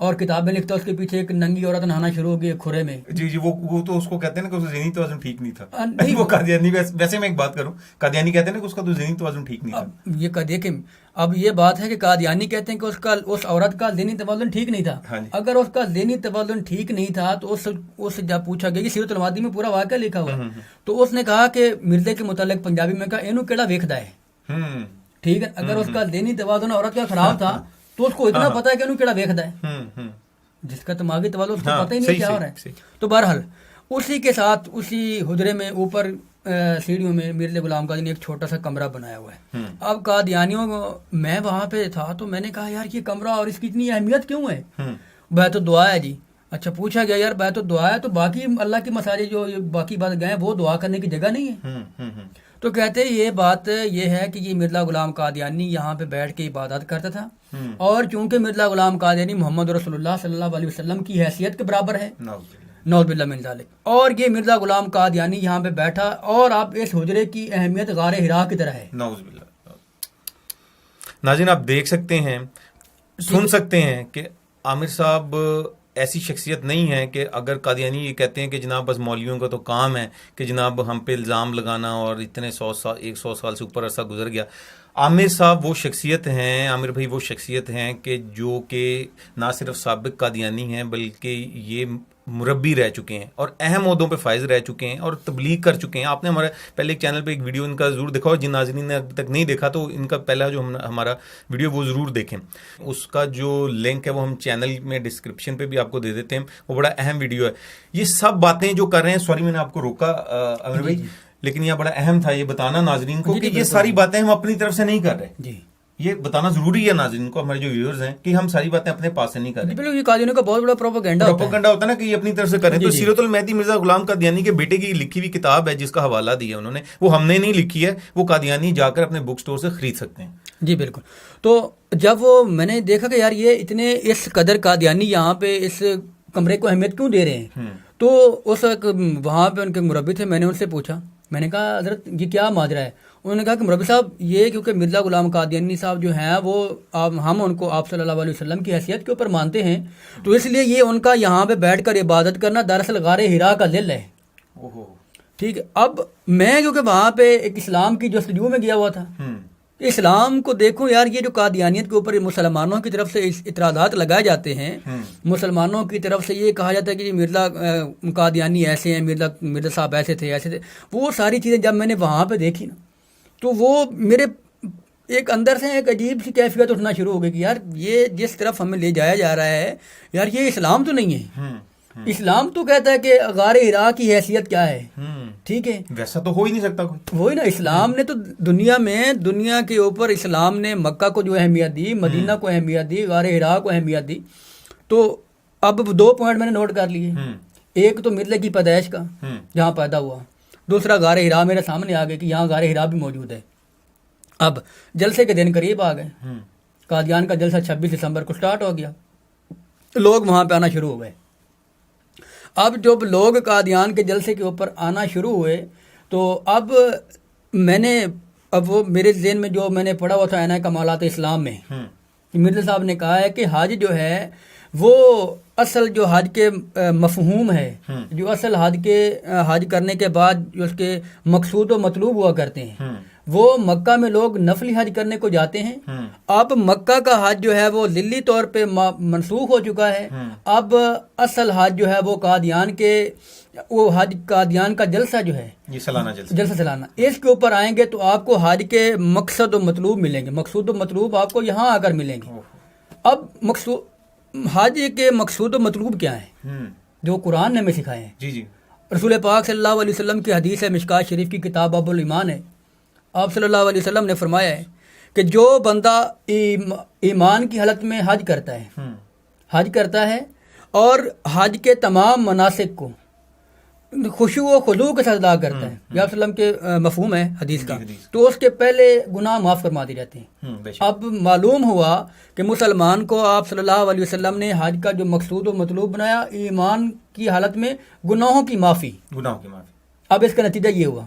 اور کتابیں لکھتا ہے، اس کے پیچھے ایک ننگی عورت نہانا شروع ہو گئی کھرے میں. جی جی، وہ تو اس کو کہتے ہیں نا کہ اس کا ذہنی توازن ٹھیک نہیں تھا. نہیں، وہ قادیانی، ویسے میں ایک بات کروں، قادیانی کہتے ہیں نا کہ اس کا تو ذہنی توازن ٹھیک نہیں تھا. اب یہ دیکھیں، اب یہ بات ہے کہ قادیانی کہتے ہیں کہ اس عورت کا ذہنی توازن ٹھیک نہیں تھا. اگر اس کا ذہنی توازن ٹھیک نہیں تھا تو اس سے جب پوچھا گیا کہ سیرت الماضی میں پورا واقعہ لکھا ہوا ہے، تو اس نے کہا کہ مرزے کے متعلق پنجابی میں کہا اینو کیڑا ویکھدا ہے. ٹھیک ہے، اگر اس کا ذہنی توازن عورت کا خراب تھا تو اس کو اتنا پتا ہے کہ اینو کیڑا ویکھدا ہے، جس کا دماغی توازن اس کو پتہ ہی نہیں کیا ہو رہا ہے. تو بہرحال اسی کے ساتھ اسی حجرے میں اوپر سیڑھیوں میں مرزا غلام قادری نے ایک چھوٹا سا کمرہ بنایا ہوا ہے. اب قادیانیوں کو، میں وہاں پہ تھا تو میں نے کہا یار یہ کمرہ اور اس کی اتنی اہمیت کیوں ہے؟ بیت الدعا ہے جی. اچھا، پوچھا گیا یار بیت الدعا ہے تو باقی اللہ کی مساجد جو باقی بات گئے وہ دعا کرنے کی جگہ نہیں ہے. تو کہتے یہ بات یہ ہے کہ یہ مرزا غلام قادیانی یہاں پہ بیٹھ کے عبادت کرتا تھا، اور چونکہ مرزا غلام قادیانی محمد رسول اللہ صلی اللہ علیہ وسلم کی حیثیت کے برابر ہے، نعوذ باللہ من ذالک، اور یہ مرزا غلام قادیانی یہاں پہ بیٹھا، اور اب اس حجرے کی اہمیت غار ہرا کی طرح ہے. نعوذ باللہ. ناظرین آپ دیکھ سکتے ہیں، سن سکتے ہیں کہ عامر صاحب ایسی شخصیت نہیں ہے کہ اگر قادیانی یہ کہتے ہیں کہ جناب بس مولویوں کا تو کام ہے کہ جناب ہم پہ الزام لگانا اور اتنے 100 سال سے اوپر عرصہ گزر گیا. عامر صاحب وہ شخصیت ہیں، عامر بھائی وہ شخصیت ہیں کہ جو کہ نہ صرف سابق قادیانی ہیں بلکہ یہ مربی رہ چکے ہیں اور اہم عہدوں پہ فائز رہ چکے ہیں اور تبلیغ کر چکے ہیں. آپ نے ہمارے پہلے ایک چینل پہ ایک ویڈیو ان کا ضرور دیکھا، اور جن ناظرین نے ابھی تک نہیں دیکھا تو ان کا پہلا جو ہمارا ویڈیو وہ ضرور دیکھیں. اس کا جو لنک ہے وہ ہم چینل میں ڈسکرپشن پہ بھی آپ کو دے دیتے ہیں. وہ بڑا اہم ویڈیو ہے. یہ سب باتیں جو کر رہے ہیں، سوری میں نے آپ کو روکا عامر بھائی، لیکن یہ بڑا اہم تھا یہ بتانا ناظرین کو کہ یہ ساری باتیں ہم اپنی طرف سے نہیں کر رہے. جی، یہ بتانا ضروری ہے ناظرین کو، ہمارے جو ویورز ہیں، کہ ہم ساری باتیں اپنے پاس سے نہیں کر رہے. بالکل، یہ قادیانیوں کا بہت بڑا پروپیگنڈا ہوتا ہے نا کہ یہ اپنی طرف سے کریں. تو سیرت المہدی مرزا غلام قادیانی کے بیٹے کی لکھی ہوئی کتاب ہے جس کا حوالہ دیا انہوں نے، وہ ہم نے نہیں لکھی ہے، وہ قادیانی جا کر اپنے بک سٹور سے خرید سکتے ہیں. جی بالکل. تو جب وہ میں نے دیکھا کہ یار یہ اتنے اس قدر قادیانی یہاں پہ اس کمرے کو اہمیت کیوں دے رہے ہیں، تو اس وہاں پہ ان کے مربی تھے، میں نے ان سے پوچھا، میں نے کہا حضرت یہ کیا ماجرا ہے؟ انہوں نے کہا کہ مربی صاحب یہ کیونکہ مرزا غلام قادیانی صاحب جو ہیں وہ ہم ان کو آپ صلی اللہ علیہ وسلم کی حیثیت کے اوپر مانتے ہیں، تو اس لیے یہ ان کا یہاں پہ بیٹھ کر عبادت کرنا دراصل غار ہرا کا ذل ہے. ٹھیک ہے. اب میں کیونکہ وہاں پہ ایک اسلام کی جستجو میں گیا ہوا تھا، اسلام کو دیکھو یار، یہ جو قادیانیت کے اوپر مسلمانوں کی طرف سے اعتراضات لگائے جاتے ہیں، مسلمانوں کی طرف سے یہ کہا جاتا ہے کہ مرزا قادیانی ایسے ہیں، مرزا صاحب ایسے تھے ایسے تھے، وہ ساری چیزیں جب میں نے وہاں پہ دیکھی نا تو وہ میرے ایک اندر سے ایک عجیب سی کیفیت اٹھنا شروع ہو گئی کہ یار یہ جس طرف ہمیں لے جایا جا رہا ہے، یار یہ اسلام تو نہیں ہے. اسلام تو کہتا ہے کہ غار ہرا کی حیثیت کیا ہے. ٹھیک ہے، ویسا تو ہو ہی نہیں سکتا کوئی. وہی نا، اسلام نے تو دنیا کے اوپر اسلام نے مکہ کو جو اہمیت دی، مدینہ کو اہمیت دی، غار ہرا کو اہمیت دی. تو اب 2 پوائنٹ میں نے نوٹ کر لیے. ایک تو مرزا کی پیدائش کا، جہاں پیدا ہوا. دوسرا غار ہرا میرے سامنے آ گئے کہ یہاں غار ہرا بھی موجود ہے. اب جلسے کے دن قریب آ گئے، قادیان کا جلسہ 26 دسمبر کو سٹارٹ ہو گیا، لوگ وہاں پہ آنا شروع ہو گئے. اب جب لوگ قادیان کے جلسے کے اوپر آنا شروع ہوئے تو اب میں نے، اب وہ میرے ذہن میں جو میں نے پڑھا ہوا تھا عنایت کمالات اسلام میں، مرزا صاحب نے کہا ہے کہ حج جو ہے وہ اصل جو حج کے مفہوم ہے، جو اصل حج کرنے کے بعد جو اس کے مقصود و مطلوب ہوا کرتے ہیں، وہ مکہ میں لوگ نفلی حج کرنے کو جاتے ہیں. اب مکہ کا حج جو ہے وہ ذلی طور پہ منسوخ ہو چکا ہے. اب اصل حج جو ہے وہ قادیان کے، وہ حج قادیان کا جلسہ جو ہے، یہ جلسہ سالانہ، اس کے اوپر آئیں گے تو آپ کو حج کے مقصد و مطلوب ملیں گے. مقصود و مطلوب آپ کو یہاں آ کر ملیں گے. اب حج کے مقصود و مطلوب کیا ہیں جو قرآن نے ہمیں سکھائے ہیں؟ جی جی، رسول پاک صلی اللہ علیہ وسلم کی حدیث ہے، مشکات شریف کی کتاب باب الایمان ہے. آپ صلی اللہ علیہ وسلم نے فرمایا ہے کہ جو بندہ ایمان کی حالت میں حج کرتا ہے اور حج کے تمام مناسک کو خشوع و خضوع کے ساتھ ادا کرتا ہے، یا وسلم کے مفہوم ہے حدیث کا، تو اس کے پہلے گناہ معاف فرما دی جاتے ہیں. اب معلوم ہوا کہ مسلمان کو آپ صلی اللہ علیہ وسلم نے حج کا جو مقصود و مطلوب بنایا، ایمان کی حالت میں گناہوں کی معافی. اب اس کا نتیجہ یہ ہوا.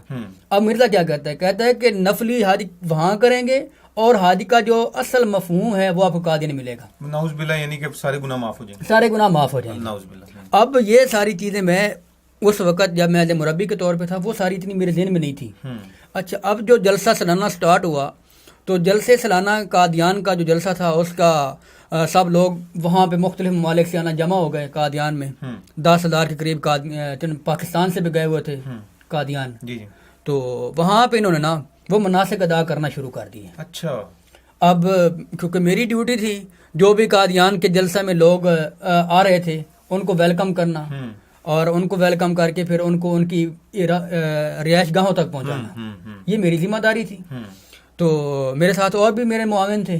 اب مرزا کیا کہتا ہے کہ نفلی حج وہاں کریں گے اور حج کا جو اصل مفہوم ہے وہ آپ کو قادیانی ملے گا. نعوذ باللہ، یعنی کہ سارے گناہ معاف ہو جائیں. سارے گناہ معاف ہو جائیں گے. نعوذ باللہ. اب یہ ساری چیزیں میں اس وقت جب میں ایز اے مربی کے طور پہ تھا وہ ساری اتنی میرے ذہن میں نہیں تھی. اچھا، اب جو جلسہ سالانہ سٹارٹ ہوا تو جلسے سالانہ قادیان کا جو جلسہ تھا اس کا سب لوگ وہاں پہ مختلف ممالک سے آنا جمع ہو گئے قادیان میں. 10,000 کے قریب پاکستان سے بھی گئے ہوئے تھے قادیان. جی. تو وہاں پہ انہوں نے نا وہ مناسک ادا کرنا شروع کر دیے. اچھا. اب کیونکہ میری ڈیوٹی تھی جو بھی قادیان کے جلسہ میں لوگ آ رہے تھے ان کو ویلکم کرنا اور ان کو ویلکم کر کے پھر ان کو ان کی رہائش گاہوں تک پہنچانا، یہ میری ذمہ داری تھی. تو میرے ساتھ اور بھی میرے معاون تھے.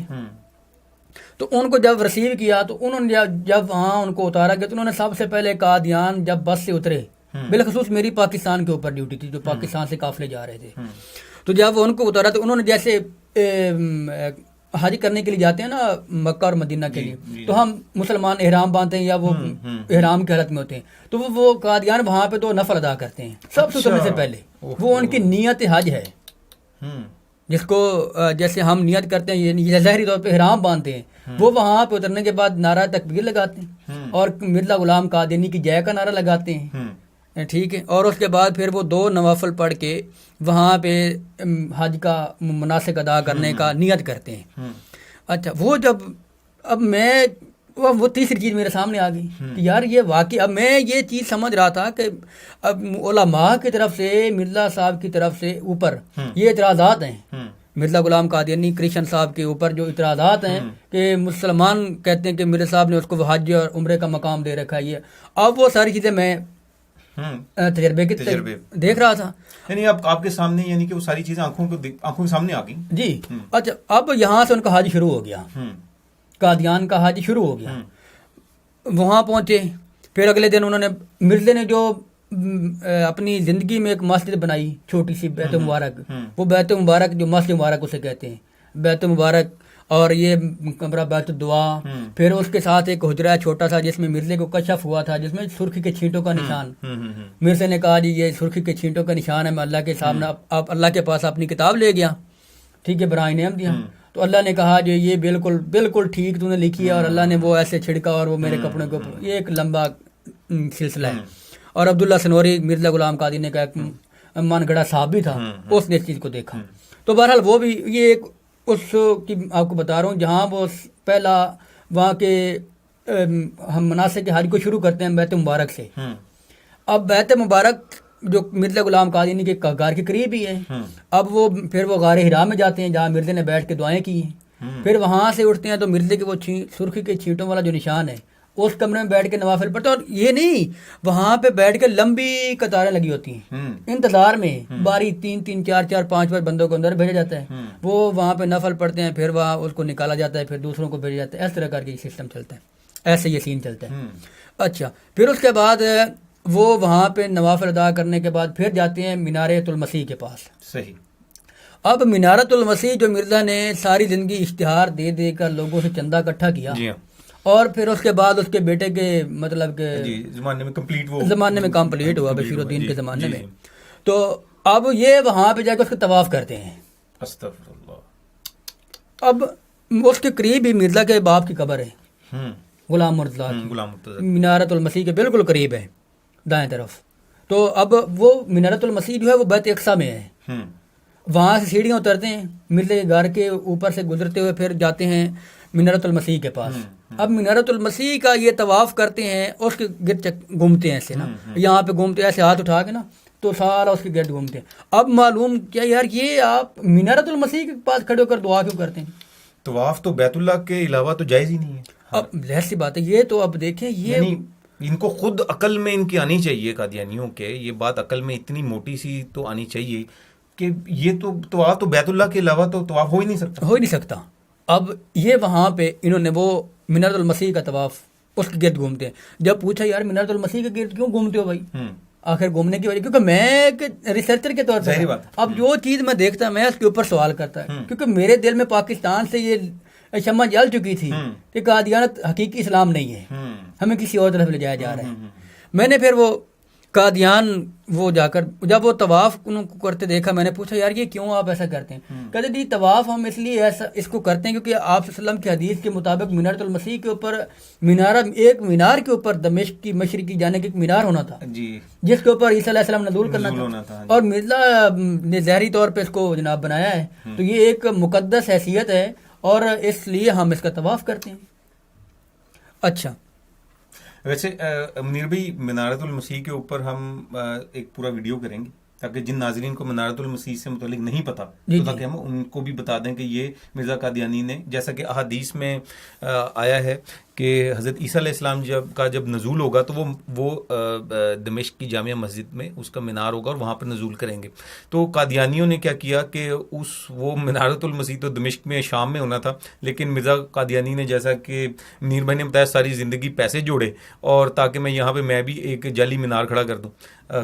تو ان کو جب ریسیو کیا تو انہوں نے جب وہاں ان کو اتارا گیا تو انہوں نے سب سے پہلے قادیان جب بس سے اترے، بالخصوص میری پاکستان کے اوپر ڈیوٹی تھی جو پاکستان سے قافلے جا رہے تھے، تو جب ان کو اتارا تو انہوں نے جیسے حج کرنے کے لیے جاتے ہیں نا مکہ اور مدینہ کے لیے، تو ہم مسلمان احرام باندھتے ہیں یا وہ احرام کی حالت میں ہوتے ہیں، تو وہ قادیان وہاں پہ تو نفل ادا کرتے ہیں سب سے اترنے سے پہلے. وہ ان کی نیت حج ہے جس کو جیسے ہم نیت کرتے ہیں یہ ظاہری طور پہ احرام باندھتے ہیں، وہ وہاں پہ اترنے کے بعد نعرہ تکبیر لگاتے ہیں اور مرزا غلام قادیانی کی جے کا نعرہ لگاتے ہیں. ٹھیک ہے. اور اس کے بعد پھر وہ 2 نوافل پڑھ کے وہاں پہ حج کا مناسک ادا کرنے کا نیت کرتے ہیں. اچھا، وہ جب اب میں وہ تیسری چیز میرے سامنے آ گئی کہ یار یہ واقعی اب میں یہ چیز سمجھ رہا تھا کہ اب علماء کی طرف سے مرزا صاحب کی طرف سے اوپر یہ اعتراضات ہیں، مرزا غلام قادیانی کرشن صاحب کے اوپر جو اعتراضات ہیں کہ مسلمان کہتے ہیں کہ مرزا صاحب نے اس کو حج اور عمرے کا مقام دے رکھا ہے. یہ اب وہ ساری چیزیں میں تجربے دیکھ رہا تھا. یعنی آپ کے سامنے یعنی کہ وہ ساری چیزیں آنکھوں کے سامنے آ گئی. جی. اچھا، اب یہاں سے ان کا حج شروع ہو گیا، قادیان کا حج شروع ہو گیا. وہاں پہنچے، پھر اگلے دن انہوں نے مرزے نے جو اپنی زندگی میں ایک مسجد بنائی چھوٹی سی بیت مبارک، وہ بیت مبارک جو مسجد مبارک اسے کہتے ہیں، بیت مبارک، اور یہ کمرہ بیت الدعا. پھر اس کے ساتھ ایک حجرہ چھوٹا سا جس میں مرزے کو کشف ہوا تھا جس میں سرخی کے چھینٹوں کا نشان. مرزے نے کہا جی یہ سرخی کے چھینٹوں کا نشان ہے، میں اللہ کے سامنے آپ اللہ کے پاس اپنی کتاب لے گیا. ٹھیک ہے، برائے نعم دیا. تو اللہ نے کہا جو یہ بالکل بالکل ٹھیک تو نے لکھی ہے، اور اللہ نے وہ ایسے چھڑکا اور وہ میرے کپڑے کو، یہ ایک لمبا سلسلہ ہے. اور عبداللہ سنوری مرزا غلام قادیانی کا ایک من گڑا صاحب بھی تھا، اس نے اس چیز کو دیکھا. تو بہرحال وہ بھی یہ ایک اس کی آپ کو بتا رہا ہوں جہاں وہ پہلا وہاں کے ہم مناسک حج کو شروع کرتے ہیں بیت مبارک سے. اب بیت مبارک جو مرزا غلام قادیانی کے غار کے قریب ہی ہے. اب وہ پھر وہ غار حرا میں جاتے ہیں جہاں مرزے نے بیٹھ کے دعائیں کی ہیں. پھر وہاں سے اٹھتے ہیں تو مرزے کے وہ سرخی کے چھینٹوں والا جو نشان ہے اس کمرے میں بیٹھ کے نوافل پڑھتے ہیں. اور یہ نہیں، وہاں پہ بیٹھ کے لمبی قطاریں لگی ہوتی ہیں انتظار میں، باری 3 4 5 بندوں کو اندر بھیجا جاتا ہے، وہ وہاں پہ نفل پڑھتے ہیں، پھر وہاں اس کو نکالا جاتا ہے، پھر دوسروں کو بھیجا جاتا ہے. اس طرح کر کے یہ سسٹم چلتا ہے، ایسے یہ سین چلتا ہے. اچھا، پھر اس کے بعد وہ وہاں پہ نوافل ادا کرنے کے بعد پھر جاتے ہیں مینارۃ المسیح کے پاس. صحیح. اب مینارۃ المسیح جو مرزا نے ساری زندگی اشتہار دے دے کر لوگوں سے چندہ اکٹھا کیا، اور پھر اس کے بعد اس کے بیٹے کے مطلب کہ زمانے میں کمپلیٹ ہوا بشیر الدین کے زمانے میں. تو اب یہ وہاں پہ جا کے اس کا طواف کرتے ہیں. استغفر اللہ. اب اس کے قریب ہی مرزا کے باپ کی قبر ہے، غلام مرتضیٰ. مینارۃ المسیح کے بالکل قریب ہے دائیں طرف. تو اب وہ مینارۃ المسیح جو ہے وہ بیت اقصیٰ میں ہے. وہاں سے سیڑھیاں اترتے ہیں مرزا کے گھر کے اوپر سے گزرتے ہوئے پھر جاتے ہیں مینارۃ المسیح کے پاس. اب مینارۃ المسیح کا یہ طواف کرتے ہیں، اس کے گرد گھومتے ہیں ایسے نا، یہاں پہ گھومتے ہیں ایسے ہاتھ اٹھا کے نا، تو سارا اس کے گرد گھومتے ہیں. اب معلوم کیا یار یہ آپ مینارۃ المسیح کے پاس کھڑے ہو کر دعا کیوں کرتے ہیں؟ طواف تو بیت اللہ کے علاوہ تو جائز ہی نہیں ہے. اب ظاہر سی بات ہے، یہ تو اب دیکھیں یہ ان کو خود عقل میں ان کی آنی چاہیے قادیانیوں کے، یہ بات عقل میں اتنی موٹی سی تو آنی چاہیے کہ یہ تو طواف تو بیت اللہ کے علاوہ تو طواف ہو ہی نہیں سکتا. اب یہ وہاں پہ انہوں نے وہ مینارۃ المسیح کا طواف اس کے گرد گھومتے ہیں. جب پوچھا یار مینارۃ المسیح کے گرد کیوں گھومتے ہو بھائی؟ آخر گھومنے کی وجہ کیونکہ میں ایک ریسرچر کے طور پر اب جو چیز میں دیکھتا میں اس کے اوپر سوال کرتا ہے، کیونکہ میرے دل میں پاکستان سے یہ شمع جل چکی تھی کہ قادیانت حقیقی اسلام نہیں ہے، ہمیں کسی اور طرف لے جایا جا رہا ہے. میں نے پھر وہ قادیان وہ جا کر جب وہ طواف ان کو کرتے دیکھا، میں نے پوچھا یار یہ کیوں آپ ایسا کرتے ہیں؟ کہتے جی طواف ہم اس لیے ایسا اس کو کرتے ہیں کیونکہ آپ صلی اللہ علیہ وسلم کی حدیث کے مطابق منارۃ المسیح کے اوپر ایک مینار کے اوپر دمشق کی مشرقی جانے کے ایک مینار ہونا تھا جی، جس کے اوپر عیسیٰ علیہ السلام نزول کرنا تھا، اور مرزا نے ظاہری طور پہ اس کو جناب بنایا ہے، تو یہ ایک مقدس حیثیت ہے اور اس لیے ہم اس کا طواف کرتے ہیں۔ اچھا ویسے منیر بھائی، منارۃ المسیح کے اوپر ہم ایک پورا ویڈیو کریں گے تاکہ جن ناظرین کو منارۃ المسیح سے متعلق نہیں پتا تو تاکہ ہم ان کو بھی بتا دیں کہ یہ مرزا قادیانی نے، جیسا کہ احادیث میں آیا ہے کہ حضرت عیسیٰ علیہ السلام جب نزول ہوگا تو وہ دمشق کی جامع مسجد میں اس کا مینار ہوگا اور وہاں پر نزول کریں گے۔ تو قادیانیوں نے کیا کیا کہ وہ منارۃ المسیح تو دمشق میں شام میں ہونا تھا، لیکن مرزا قادیانی نے، جیسا کہ منیر بھائی نے بتایا، ساری زندگی پیسے جوڑے اور تاکہ میں بھی ایک جعلی مینار کھڑا کر دوں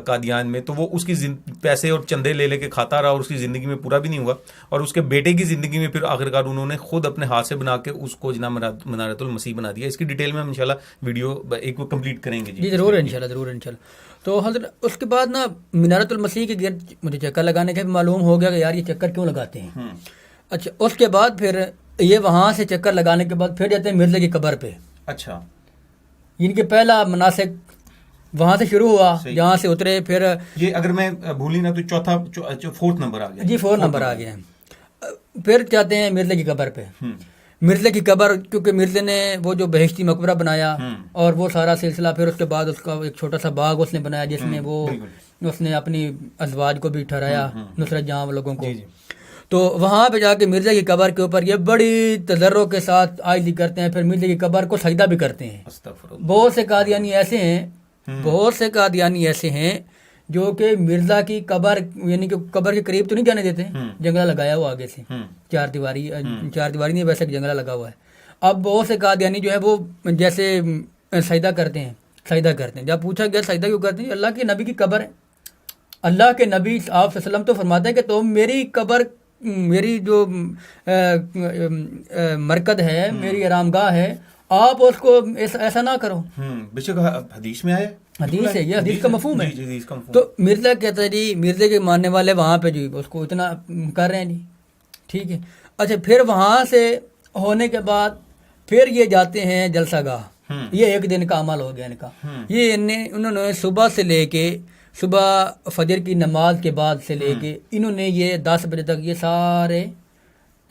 قادیان میں، تو وہ اس کی پیسے اور چندے لے کے کھاتا رہا اور اس کی زندگی میں پورا بھی نہیں ہوا، اور اس کے بیٹے کی زندگی میں پھر آخرکار انہوں نے خود اپنے ہاتھ سے بنا کے اس کو جناب منارۃ المسیح بنا دیا۔ اس کی ڈیٹیل میں ہم انشاءاللہ ویڈیو ایک کو کمپلیٹ کریں گے۔ جی ضرور انشاءاللہ۔ تو حضرت اس کے بعد نا منارۃ المسیح کے گرد مجھے چکر لگانے کے معلوم ہو گیا کہ یار یہ چکر کیوں لگاتے ہیں۔ اچھا، اس کے بعد پھر یہ وہاں سے چکر لگانے کے بعد پھر جاتے ہیں مرزا کی قبر پہ۔ اچھا، ان کے پہلا مناسک وہاں سے شروع ہوا، جہاں سے اترے، پھر یہ اگر میں بھولی نہ تو فورتھ نمبر آ گیا۔ جی 4 نمبر آ گیا۔ پھر جاتے ہیں مرزا کی قبر پہ۔ مرزا کی قبر، کیونکہ مرزا نے وہ جو بہشتی مقبرہ بنایا اور وہ سارا سلسلہ، پھر اس کے بعد اس کا ایک چھوٹا سا باغ اس نے بنایا جس میں اس نے اپنی ازواج کو بھی ٹھہرایا، نصرت جہاں لوگوں کو۔ تو وہاں پہ جا کے مرزا کی قبر کے اوپر یہ بڑی تضرع کے ساتھ عاجزی کرتے ہیں، پھر مرزا کی قبر کو سجدہ بھی کرتے ہیں۔ بہت سے قادیانی ایسے ہیں جو کہ مرزا کی قبر، یعنی کہ قبر کے قریب تو نہیں جانے دیتے، جنگلہ لگایا ہوا آگے سے، چار دیواری نہیں، ویسے جنگلہ لگا ہوا ہے۔ اب بہت سے قادیانی جو ہے وہ جیسے سجدہ کرتے ہیں۔ جب پوچھا گیا سجدہ کیوں کرتے ہیں؟ اللہ کے نبی کی قبر ہے، اللہ کے نبی آپ صلی اللہ علیہ وسلم تو فرماتے ہیں کہ تم میری قبر، میری جو مرکز ہے، میری آرامگاہ ہے، آپ اس کو ایسا نہ کرو۔ بے شک حدیث میں آیا، حدیث ہے، یہ حدیث کا مفہوم ہے۔ تو مرزا کہتا ہے جی، مرزا کے ماننے والے وہاں پہ جی اس کو اتنا کر رہے ہیں جی، ٹھیک ہے۔ اچھا، پھر وہاں سے ہونے کے بعد پھر یہ جاتے ہیں جلسہ گاہ۔ یہ ایک دن کا عمل ہو گیا ان کا۔ یہ انہوں نے صبح سے لے کے، صبح فجر کی نماز کے بعد سے لے کے انہوں نے یہ 10 بجے تک یہ سارے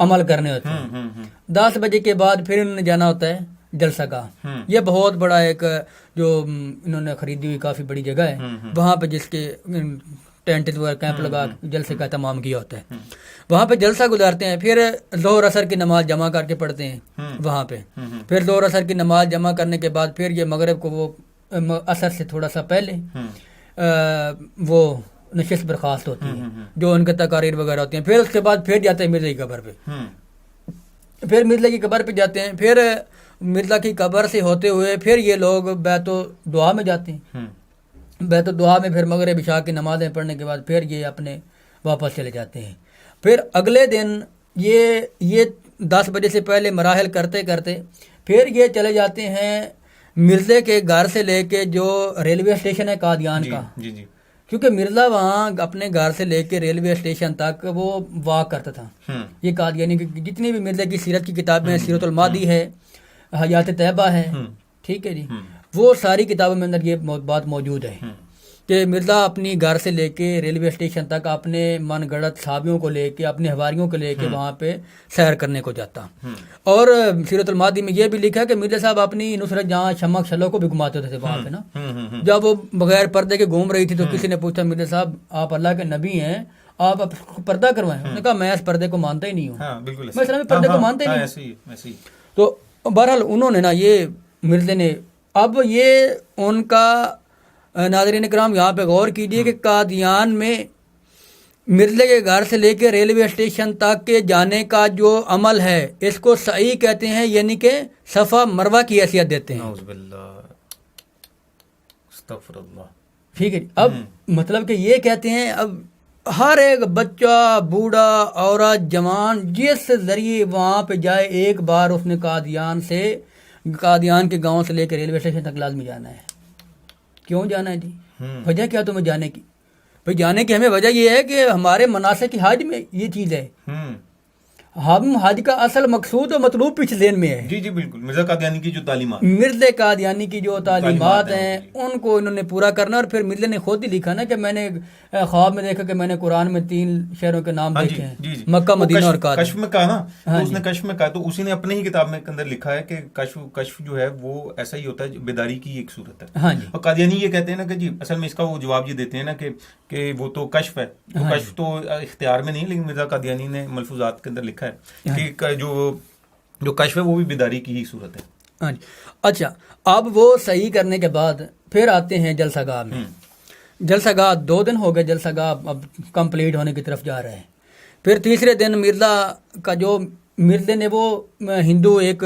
عمل کرنے ہوتے ہیں۔ 10 بجے کے بعد پھر انہوں نے جانا ہوتا ہے جلسہ گاہ۔ یہ بہت بڑا ایک جو انہوں نے خریدی ہوئی کافی بڑی جگہ ہے، وہاں پہ جس کے ٹینٹ کیمپ لگا جلسے کا اہتمام کیا ہوتا ہے، وہاں پہ جلسہ گزارتے ہیں۔ پھر ظہر اثر کی نماز جمع کر کے پڑھتے ہیں وہاں پہ۔ پھر ظہر اثر کی نماز جمع کرنے کے بعد پھر یہ مغرب کو وہ اثر سے تھوڑا سا پہلے وہ نشست برخاست ہوتی ہے، جو ان کے تقاریر وغیرہ ہوتی ہیں۔ پھر اس کے بعد پھر جاتے ہیں مرزا کی قبر پہ۔ پھر مرزا کی قبر پہ جاتے ہیں، پھر مرزا کی قبر سے ہوتے ہوئے پھر یہ لوگ بیت الدعا میں جاتے ہیں۔ بیت الدعا میں پھر مغرب عشاء کی نمازیں پڑھنے کے بعد پھر یہ اپنے واپس چلے جاتے ہیں۔ پھر اگلے دن یہ 10 بجے سے پہلے مراحل کرتے کرتے پھر یہ چلے جاتے ہیں مرزا کے گھر سے لے کے جو ریلوے اسٹیشن ہے قادیان کا، کیونکہ مرزا وہاں اپنے گھر سے لے کے ریلوے اسٹیشن تک وہ واک کرتا تھا۔ یہ قادیانی کی جتنی بھی مرزا کی سیرت کی کتابیں ہیں، سیرت الماضی ہے، حیات طیبہ ہے، ٹھیک ہے جی، وہ ساری کتابوں میں اندر یہ بات موجود ہے کہ مرزا اپنی گھر سے لے کے ریلوے اسٹیشن تک اپنے من گڑت صحابیوں کو لے کے، اپنے حواریوں کو لے کے وہاں پہ سیر کرنے کو جاتا۔ اور سیرت الماضی میں یہ بھی لکھا ہے کہ مرزا صاحب اپنی نصرت جہاں شمک شلو کو بھی گھماتے تھے وہاں پہ نا۔ جب وہ بغیر پردے کے گھوم رہی تھی تو کسی نے پوچھا مرزا صاحب آپ اللہ کے نبی ہیں، آپ پردہ کروائیں۔ انہوں نے کہا میں اس پردے کو مانتا ہی نہیں ہوں، میں اسلامی پردے کو مانتا ہی نہیں۔ تو بہرحال انہوں نے نا یہ مرزا نے، اب یہ ان کا ناظرین اکرام یہاں پہ غور کیجئے کہ قادیان میں مرزا کے گھر سے لے کے ریلوے اسٹیشن تک کے جانے کا جو عمل ہے اس کو سعی کہتے ہیں، یعنی کہ صفا مروہ کی حیثیت دیتے ہیں۔ ٹھیک ہے، اب مطلب کہ یہ کہتے ہیں اب ہر ایک بچہ، بوڑھا، عورت، جوان جس ذریعے وہاں پہ جائے ایک بار اس نے قادیان کے گاؤں سے لے کے ریلوے اسٹیشن تک لازمی جانا ہے۔ کیوں جانا ہے جی؟ وجہ کیا تمہیں جانے کی؟ بھائی جانے کی ہمیں وجہ یہ ہے کہ ہمارے مناسک کی حج میں یہ چیز ہے، ہم حج کا اصل مقصود و مطلوب پیچھے ذہن میں ہے. جی جی بالکل. مرزا قادیانی کی جو تعلیمات، مرزا قادیانی کی جو تعلیمات ہیں ان کو انہوں نے پورا کرنا. اور پھر مرزا نے خود ہی لکھا نا کہ میں نے خواب میں دیکھا کہ میں نے قرآن میں 3 شہروں کے نام دیکھے ہیں، مکہ، مدینہ اور قادیان. کشف میں کہا نا، تو اس نے کشف میں کہا، تو اسی نے اپنے ہی کتاب میں اندر لکھا ہے کہ کشف جو ہے وہ ایسا ہی ہوتا ہے، بیداری کی ایک صورت ہے. ہاں جی. اور قادیانی یہ کہتے ہیں نا کہ جی اصل میں اس کا وہ جواب یہ دیتے ہیں نا کہ وہ تو کشف ہے، تو کشف تو اختیار میں نہیں، لیکن مرزا قادیانی نے ملفوظات کے اندر لکھا ہے کہ جو کشف ہے وہ بھی بیداری کی ہی صورت ہے. ہاں جی. اچھا، اب وہ صحیح کرنے کے بعد پھر آتے ہیں جلسہ گاہ میں. جلسہ گاہ 2 دن ہو گئے، جلسہ گاہ اب کمپلیٹ ہونے کی طرف جا رہے ہیں. پھر تیسرے دن مرزا کا جو مرزا نے وہ ہندو ایک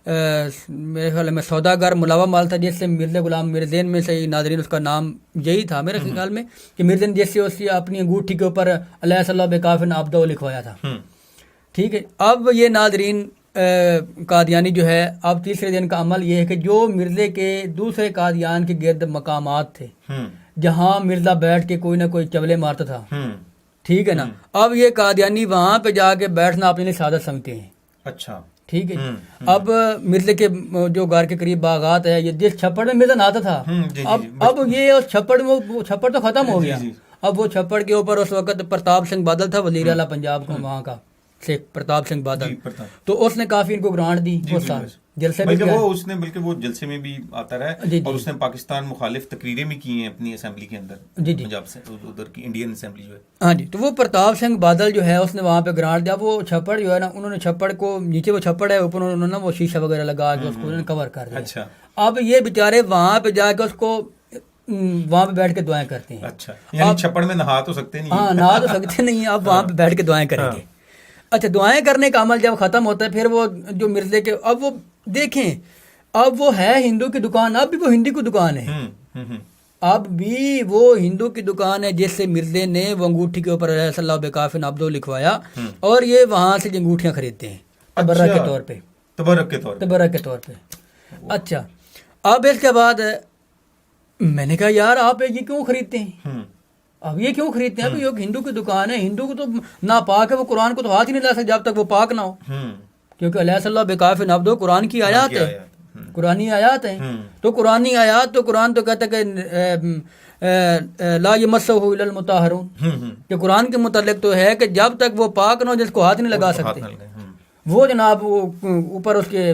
میرے خیال میں سوداگر ملاوا مال تھا، جس سے مرزا غلام، میرے ذہن میں صحیح ناظرین اس کا نام یہی تھا میرے خیال میں، کہ مرزا نے جس سے اس اپنی انگوٹھی کے اوپر علیہ صلی اللہ بکافن عبدہ لکھوایا تھا. ٹھیک ہے. اب یہ ناظرین قادیانی جو ہے، اب تیسرے دن کا عمل یہ ہے کہ جو مرزا کے دوسرے قادیان کے گرد مقامات تھے جہاں مرزا بیٹھ کے کوئی نہ کوئی چولے مارتا تھا، ٹھیک ہے نا، اب یہ قادیانی وہاں پہ جا کے بیٹھنا اپنے لیے سعادت سمجھتے ہیں. اچھا ٹھیک ہے. اب مرزا کے جو گھر کے قریب باغات ہے، یہ جس چھپڑ میں مرزا نہاتا تھا، اب یہ اس چھپڑ میں، وہ چھپڑ تو ختم ہو گیا. اب وہ چھپڑ کے اوپر اس وقت پرتاپ سنگھ بادل تھا، وزیر اعلیٰ پنجاب کو وہاں کا، شیخ پرتاپ سنگھ بادل، تو اس نے کافی ان کو گرانٹ دی. وہ سال جلسے میں بلکہ وہ جلسے میں بھی آتا رہا، اور اس نے پاکستان مخالف تقریریں بھی کی ہیں اپنی اسمبلی کے اندر، پنجاب سے ادھر کی انڈین اسمبلی جو ہے. ہاں جی. تو وہ پرتاپ سنگھ بادل جو ہے اس نے وہاں پہ گرانٹ دیا. وہ چھپڑ جو ہے نا، انہوں نے چھپڑ کو نیچے، وہ چھپڑ ہے اوپر انہوں نے وہ شیشہ وغیرہ لگا کے اس کو کور کر دیا. اچھا. اب یہ بیچارے وہاں پہ جا کے اس کو وہاں پہ بیٹھ کے دعائیں کرتے ہیں. اچھا، یعنی چھپڑ میں نہا تو سکتے نہیں. ہاں، نہا تو سکتے نہیں، اب وہاں پہ بیٹھ کے دعائیں کریں گے. اچھا، دعائیں کرنے کا عمل جب ختم ہوتا ہے، پھر وہ جو مرزا کے، اب وہ دیکھیں، اب وہ ہے ہندو کی دکان، اب بھی وہ ہندو کی دکان ہے، اب بھی وہ ہندو کی دکان ہے جس سے مرزا نے وہ انگوٹھی کے اوپر علیہ صلی اللہ بکافن عبدہ لکھوایا، اور یہ وہاں سے انگوٹھیاں خریدتے ہیں تبرک کے طور پہ. تبرک کے طور پہ. اچھا، اب اس کے بعد میں نے کہا یار آپ یہ کیوں خریدتے ہیں؟ اب یہ کیوں خریدتے ہیں؟ اب یہ ہندو کی دکان ہے، ہندو کو تو ناپاک ہے، وہ قرآن کو تو ہاتھ ہی نہیں لا سکتے جب تک وہ پاک نہ ہو، کیونکہ علیہ صلی اللہ بکافن عبدہ قرآن کی آیات ہے، قرآنی آیات ہیں. تو قرآنی آیات، تو قرآن تو کہتا ہے کہ لا یمسہ الا المطہرون، کہ قرآن کے متعلق تو ہے کہ جب تک وہ پاک نہ ہو جس کو ہاتھ نہیں لگا سکتے. وہ جناب وہ اوپر اس کے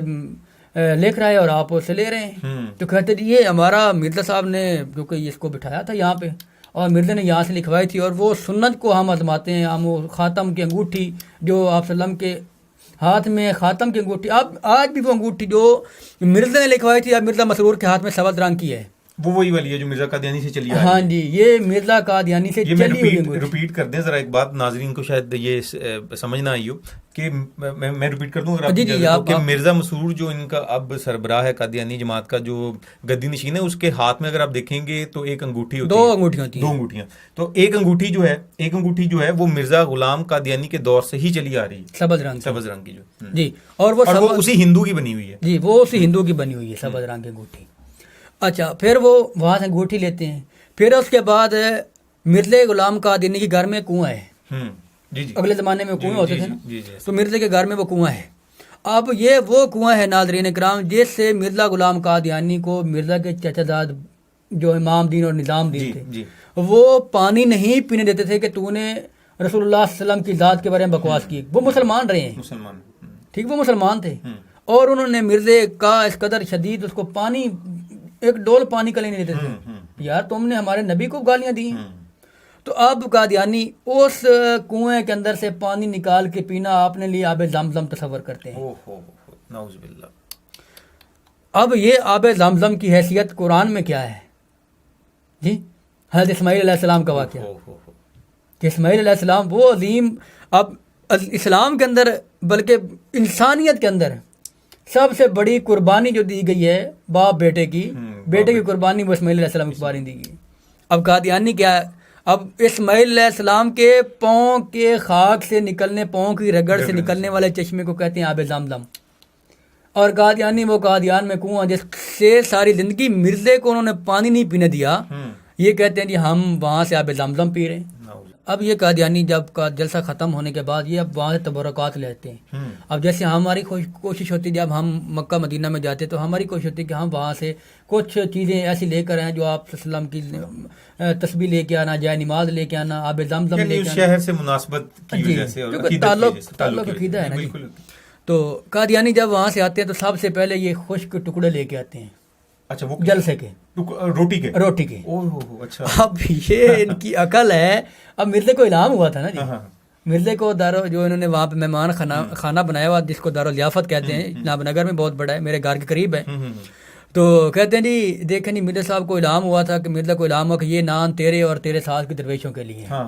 لکھ رہا ہے اور آپ اسے لے رہے ہیں. تو کہتے جی یہ ہمارا مرزا صاحب نے، کیونکہ اس کو بٹھایا تھا یہاں پہ اور مرزا نے یہاں سے لکھوائی تھی، اور وہ سنت کو ہم آزماتے ہیں. ہم وہ خاتم کی انگوٹھی جو آپ وسلم کے ہاتھ میں، خاتم کی انگوٹھی، اب آج بھی وہ انگوٹھی جو مرزا نے لکھوائی تھی اب مرزا مسرور کے ہاتھ میں سبز رنگ کی ہے، وہ وہی والی ہے جو مرزا قادیانی سے چلی آ رہی ہے. ہاں جی، یہ مرزا قادیانی سے چلی ہوئی انگوٹھی. ریپیٹ کر دیں ذرا ایک بات، ناظرین کو شاید یہ سمجھ نہ آئی ہو کہ میں ریپیٹ کر دوں کہ مرزا مسرور جو ان کا اب سربراہ ہے قادیانی جماعت کا، جو گدی نشین ہے، اس کے ہاتھ میں اگر آپ دیکھیں گے تو ایک انگوٹھی ہوتی ہے، 2 انگوٹھیاں ہوتی ہیں. 2 انگوٹھیاں. تو ایک انگوٹھی جو ہے وہ مرزا غلام قادیانی کے دور سے ہی چلی آ رہی ہے، سبز رنگ کی جو جی، اور وہ اسی ہندو کی بنی ہوئی ہے. جی، وہ اسی ہندو کی بنی ہوئی ہے سبز رنگ کی انگوٹھی. اچھا، پھر وہ وہاں سے انگوٹھی لیتے ہیں. پھر اس کے بعد مرزا غلام قادیانی کے گھر میں کنواں ہے. اگلے زمانے میں کنویں ہوتے تھے نا، تو مرزا کے گھر میں وہ کنواں ہے. اب یہ وہ کنواں ہے ناظرین کرام جس سے مرزا غلام قادیانی کو مرزا کے چچا زاد جو امام دین اور نظام دین تھے، وہ پانی نہیں پینے دیتے تھے کہ تو نے رسول اللہ صلی اللہ علیہ وسلم کی ذات کے بارے میں بکواس کی. وہ مسلمان رہے ہیں، ٹھیک، وہ مسلمان تھے، اور انہوں نے مرزا کا اس قدر شدید اس کو پانی، ایک ڈول پانی کا لینے دیتے تھے. یار تم نے ہمارے نبی کو گالیاں دی. تو اب قادیانی اس کنویں کے اندر سے پانی نکال کے پینا اپنے لیے آب زمزم تصور کرتے ہیں. نعوذ باللہ. اب یہ آب زمزم کی حیثیت قرآن میں کیا ہے جی؟ حضرت اسماعیل علیہ السلام کا واقعہ کہ اسماعیل علیہ السلام وہ عظیم، اب اسلام کے اندر بلکہ انسانیت کے اندر سب سے بڑی قربانی جو دی گئی ہے باپ بیٹے کی قربانی، وہ اسماعیل علیہ السلام کی قربانی دی گئی. اب قادیانی کیا ہے؟ اب اسماعیل علیہ السلام کے پاؤں کے خاک سے نکلنے، پاؤں کی رگڑ سے نکلنے والے چشمے کو کہتے ہیں آب زمزم. اور قادیانی وہ قادیان میں کنواں جس سے ساری زندگی مرزے کو انہوں نے پانی نہیں پینے دیا، یہ کہتے ہیں جی ہم وہاں سے آب زمزم پی رہے ہیں۔ اب یہ قادیانی جب کا جلسہ ختم ہونے کے بعد یہ اب وہاں سے تبرکات لیتے ہیں۔ اب جیسے ہماری کوشش ہوتی ہے جب ہم مکہ مدینہ میں جاتے تو ہماری کوشش ہوتی ہے کہ ہم وہاں سے کچھ چیزیں ایسی لے کر آئیں جو آپ صلی اللہ علیہ وسلم کی تسبیح لے کے آنا، جائے نماز لے کے آنا، آب زمزم لے کے آنا، شہر سے مناسبت کی وجہ سے اور کیونکہ تعلق عقیدہ ہے نا جی۔ تو قادیانی جب وہاں سے آتے ہیں تو سب سے پہلے یہ خشک ٹکڑے لے کے آتے ہیں، اچھا وہ جلسے کے، روٹی کے۔ اچھا اب یہ ان کی عقل ہے۔ اب مرزے کو الہام ہوا تھا نا جی، مرزے کو جو انہوں نے وہاں پہ مہمان خانہ بنایا ہوا جس کو دارالضیافت کہتے ہیں، جناب نگر میں بہت بڑا ہے، میرے گھر کے قریب ہے۔ تو کہتے ہیں جی دیکھیں جی مرزا صاحب کو الہام ہوا تھا کہ مرزا کو الہام ہوا کہ یہ نان تیرے اور تیرے ساتھ کے درویشوں کے لیے ہیں،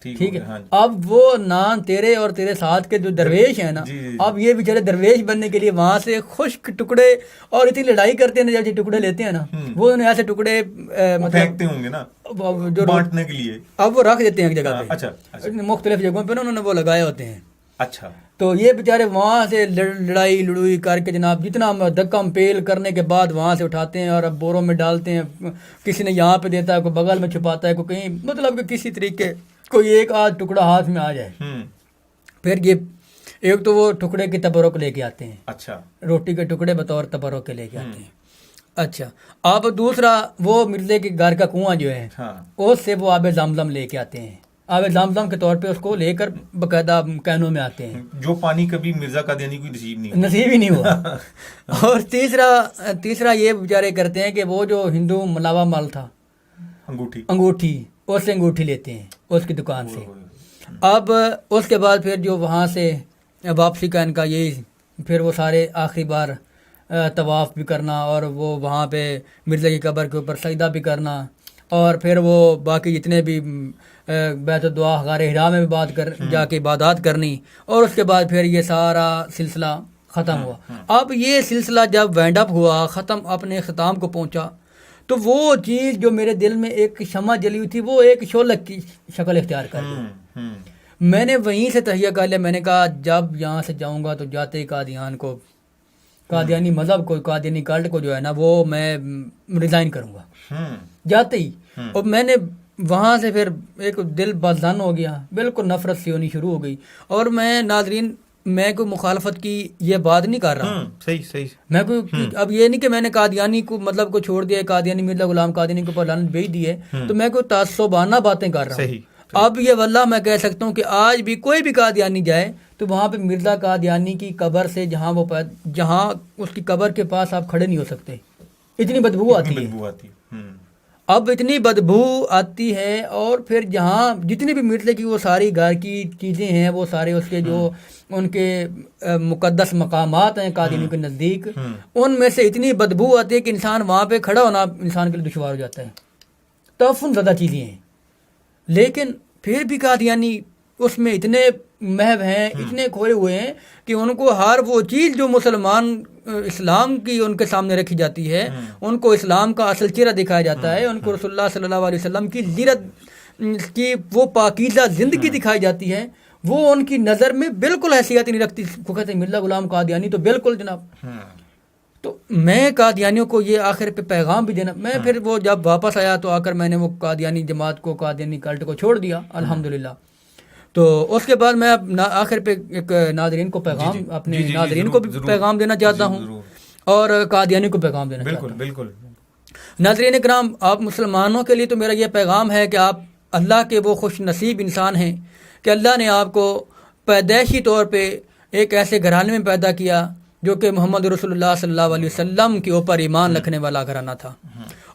ٹھیک ہے۔ اب وہ نان تیرے اور تیرے ساتھ کے جو درویش ہیں نا، اب یہ بیچارے درویش بننے کے لیے وہاں سے خشک ٹکڑے، اور اتنی لڑائی کرتے ہیں جب ٹکڑے لیتے ہیں نا، وہ انہیں ایسے ٹکڑے پھینکتے ہوں گے نا جو بانٹنے کے لیے، اب وہ رکھ دیتے ہیں ایک جگہ پہ، اچھا مختلف جگہوں پہ انہوں نے وہ لگائے ہوتے ہیں۔ اچھا تو یہ بیچارے وہاں سے لڑائی لڑوئی کر کے جناب جتنا دکم پیل کرنے کے بعد وہاں سے اٹھاتے ہیں اور اب بوروں میں ڈالتے ہیں، کسی نے یہاں پہ دیتا ہے، کوئی بغل میں چھپاتا ہے، کوئی کہیں، مطلب کہ کسی طریقے کوئی ایک آدھ ٹکڑا ہاتھ میں آ جائے۔ پھر یہ ایک تو وہ ٹکڑے کے تبرک لے کے آتے ہیں، اچھا روٹی کے ٹکڑے بطور تبرک کے لے کے آتے ہیں۔ اچھا اب دوسرا وہ مرزے کے گھر کا کنواں جو ہے اس سے وہ آب زمزم لے کے آتے ہیں، آب زمزم کے طور پہ اس کو لے کر باقاعدہ کینوں میں آتے ہیں، جو پانی کبھی مرزا قادیانی کو نصیب ہی نہیں ہوا۔ اور تیسرا یہ بیچارے کرتے ہیں کہ وہ جو ہندو ملاوا مال تھا، انگوٹھی، اس سے انگوٹھی لیتے ہیں اس کی دکان سے۔ اب اس کے بعد پھر جو وہاں سے واپسی کا ان کا یہی، پھر وہ سارے آخری بار طواف بھی کرنا، اور وہ وہاں پہ مرزا کی قبر کے اوپر سجدہ بھی کرنا، اور پھر وہ باقی جتنے بھی بیت الدعا غار حرا میں بھی جا کے عبادات کرنی، اور اس کے بعد پھر یہ سارا سلسلہ ختم ہوا۔ اب یہ سلسلہ جب وینڈ اپ ہوا، ختم، اپنے اختتام کو پہنچا، تو وہ چیز جو میرے دل میں ایک شمع جلی ہوئی تھی وہ ایک شعلہ کی شکل اختیار کر گئی۔ میں نے وہیں سے تہیہ کر لیا، میں نے کہا جب یہاں سے جاؤں گا تو جاتے ہی قادیانی مذہب کو، قادیانی کلٹ کو جو ہے نا وہ میں ریزائن کروں گا جاتے ہی۔ اور میں نے وہاں سے پھر ایک دل بازن ہو گیا، بالکل نفرت سی ہونی شروع ہو گئی۔ اور میں ناظرین میں کوئی مخالفت کی یہ بات نہیں کر رہا، صحیح میں کوئی اب یہ نہیں کہ میں نے قادیانی کو مطلب کو چھوڑ دیا، قادیانی مرزا غلام قادیانی کے اوپر لعنت بھیج دی ہے، تو میں کوئی تعصبانہ باتیں کر رہا ہوں۔ اب یہ واللہ میں کہہ سکتا ہوں کہ آج بھی کوئی بھی قادیانی جائے تو وہاں پہ مرزا قادیانی کی قبر سے جہاں اس کی قبر کے پاس آپ کھڑے نہیں ہو سکتے، اتنی بدبو آتی ہے۔ اب اتنی بدبو آتی ہے، اور پھر جہاں جتنی بھی مرزے کی وہ ساری گھر کی چیزیں ہیں، وہ سارے اس کے جو ان کے مقدس مقامات ہیں قادیانی کے نزدیک، ان میں سے اتنی بدبو آتی ہے کہ انسان وہاں پہ کھڑا ہونا انسان کے لیے دشوار ہو جاتا ہے، تعفن زدہ چیزیں ہیں۔ لیکن پھر بھی قادیانی اس میں اتنے محو ہیں، اتنے کھوئے ہوئے ہیں کہ ان کو ہر وہ چیز جو مسلمان اسلام کی ان کے سامنے رکھی جاتی ہے، ان کو اسلام کا اصل چہرہ دکھایا جاتا ہے، ان کو رسول اللہ صلی اللہ علیہ وسلم کی سیرت کی وہ پاکیزہ زندگی دکھائی جاتی ہے، وہ ان کی نظر میں بالکل حیثیت نہیں رکھتی۔ وہ کہتے ہیں مرزا غلام قادیانی تو بالکل جناب۔ تو میں قادیانیوں کو یہ آخر پہ پیغام بھی دینا، میں پھر وہ جب واپس آیا تو آ کر میں نے وہ قادیانی جماعت کو، قادیانی کلٹ کو چھوڑ دیا الحمدللہ۔ تو اس کے بعد میں اب آخر پہ ایک ناظرین کو پیغام، اپنے ناظرین کو بھی پیغام دینا چاہتا ہوں اور قادیانی کو پیغام دینا چاہتا ہوں۔ بالکل ناظرین کرام، آپ مسلمانوں کے لیے تو میرا یہ پیغام ہے کہ آپ اللہ کے وہ خوش نصیب انسان ہیں کہ اللہ نے آپ کو پیدائشی طور پہ ایک ایسے گھرانے میں پیدا کیا جو کہ محمد رسول اللہ صلی اللہ علیہ وسلم کے اوپر ایمان رکھنے والا گھرانہ تھا۔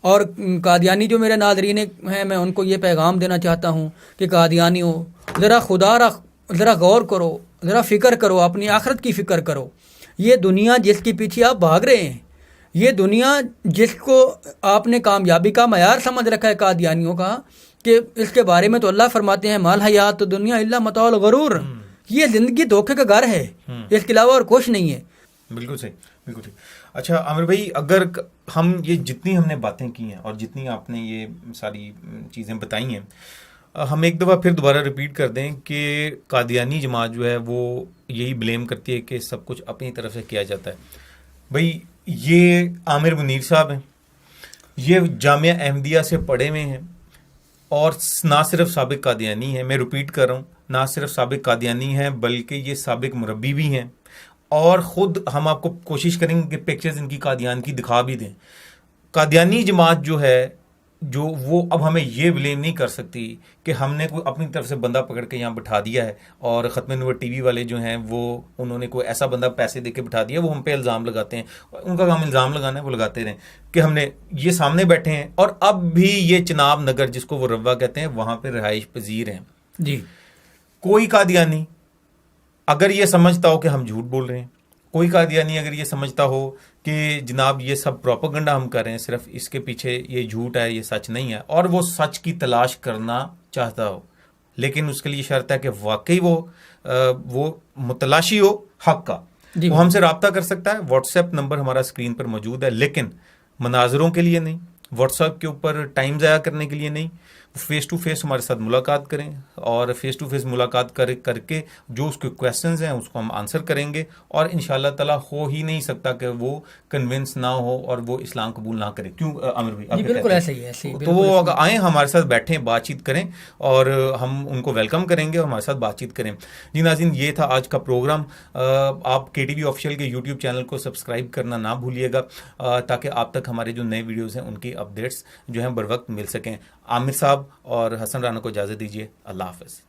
اور قادیانی جو میرے ناظرین ہیں، میں ان کو یہ پیغام دینا چاہتا ہوں کہ قادیانیوں ذرا غور کرو، ذرا فکر کرو، اپنی آخرت کی فکر کرو۔ یہ دنیا جس کے پیچھے آپ بھاگ رہے ہیں، یہ دنیا جس کو آپ نے کامیابی کا معیار سمجھ رکھا ہے قادیانیوں کا، کہ اس کے بارے میں تو اللہ فرماتے ہیں مال حیات دنیا الا متاع الغرور، یہ زندگی دھوکے کا گھر ہے، اس کے علاوہ اور کچھ نہیں ہے۔ بالکل صحیح، بالکل ٹھیک۔ اچھا عامر بھائی، اگر ہم یہ جتنی ہم نے باتیں کی ہیں اور جتنی آپ نے یہ ساری چیزیں بتائی ہیں، ہم ایک دفعہ پھر دوبارہ ریپیٹ کر دیں کہ قادیانی جماعت جو ہے وہ یہی بلیم کرتی ہے کہ سب کچھ اپنی طرف سے کیا جاتا ہے، بھائی یہ عامر منیر صاحب ہیں، یہ جامعہ احمدیہ سے پڑھے ہوئے ہیں، اور نہ صرف سابق قادیانی ہیں، میں ریپیٹ کر رہا ہوں، نہ صرف سابق قادیانی ہیں بلکہ یہ سابق مربی بھی ہیں، اور خود ہم آپ کو کوشش کریں گے کہ پکچرز ان کی قادیان کی دکھا بھی دیں. قادیانی جماعت جو ہے جو وہ اب ہمیں یہ بلیم نہیں کر سکتی کہ ہم نے کوئی اپنی طرف سے بندہ پکڑ کے یہاں بٹھا دیا ہے، اور ختم نور ٹی وی والے جو ہیں وہ انہوں نے کوئی ایسا بندہ پیسے دے کے بٹھا دیا، وہ ہم پہ الزام لگاتے ہیں. ان کا کام الزام لگانا ہے، وہ لگاتے رہیں کہ ہم نے یہ سامنے بیٹھے ہیں، اور اب بھی یہ چناب نگر جس کو وہ روا کہتے ہیں وہاں پہ رہائش پذیر ہیں. جی کوئی قادیانی اگر یہ سمجھتا ہو کہ ہم جھوٹ بول رہے ہیں، کوئی قادیانی اگر یہ سمجھتا ہو کہ جناب یہ سب پروپیگنڈا ہم کر رہے ہیں، صرف اس کے پیچھے یہ جھوٹ ہے، یہ سچ نہیں ہے، اور وہ سچ کی تلاش کرنا چاہتا ہو، لیکن اس کے لیے شرط ہے کہ واقعی وہ متلاشی ہو حق کا، وہ ہم سے رابطہ کر سکتا ہے. واٹس ایپ نمبر ہمارا اسکرین پر موجود ہے، لیکن مناظروں کے لیے نہیں، واٹس ایپ کے اوپر ٹائم ضائع کرنے کے لیے نہیں. فیس ٹو فیس ہمارے ساتھ ملاقات کریں، اور فیس ٹو فیس ملاقات کر کے جو اس کے کویسچنز ہیں اس کو ہم آنسر کریں گے، اور انشاءاللہ تعالیٰ ہو ہی نہیں سکتا کہ وہ کنونس نہ ہو اور وہ اسلام قبول نہ کرے. کیوں عامر بھائی؟ جی بالکل ایسے ہی ہے. تو وہ اگر آئیں ہمارے ساتھ بیٹھیں، بات چیت کریں، اور ہم ان کو ویلکم کریں گے اور ہمارے ساتھ بات چیت کریں. جی ناظرین، یہ تھا آج کا پروگرام. آپ کے ٹی وی آفیشیل کے یوٹیوب چینل کو سبسکرائب کرنا نہ بھولیے گا تاکہ آپ تک ہمارے جو نئے ویڈیوز ہیں ان کی اپڈیٹس جو ہیں بر وقت مل سکیں. عامر صاحب اور حسن رانا کو اجازت دیجیے. اللہ حافظ.